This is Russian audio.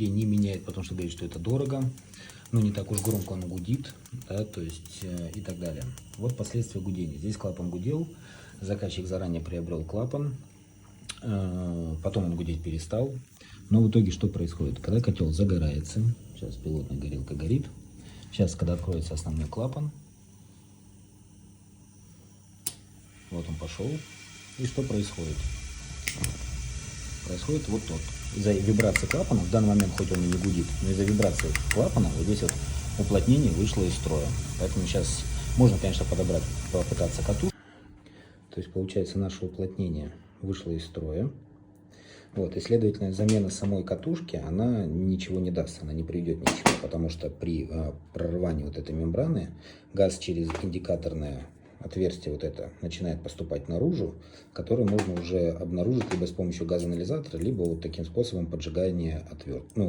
И не меняет, потому что говорит, что это дорого, но не так уж громко он гудит, да, то есть и так далее. Вот последствия гудения. Здесь клапан гудел, заказчик заранее приобрел клапан, потом он гудеть перестал. Но в итоге что происходит? Когда котел загорается, сейчас пилотная горелка горит, сейчас, когда откроется основной клапан, вот он пошел, и что происходит? Происходит вот тот. Из-за вибрации клапана, в данный момент хоть он и не гудит, но из-за вибрации клапана вот здесь вот уплотнение вышло из строя. Поэтому сейчас можно, конечно, подобрать, попытаться катушку. То есть получается наше уплотнение вышло из строя. Вот, и следовательно замена самой катушки, она ничего не даст, она не приведет ни к чему, потому что при прорывании вот этой мембраны газ через индикаторное отверстие вот это начинает поступать наружу, который можно уже обнаружить либо с помощью газоанализатора, либо вот таким способом поджигания отвертки.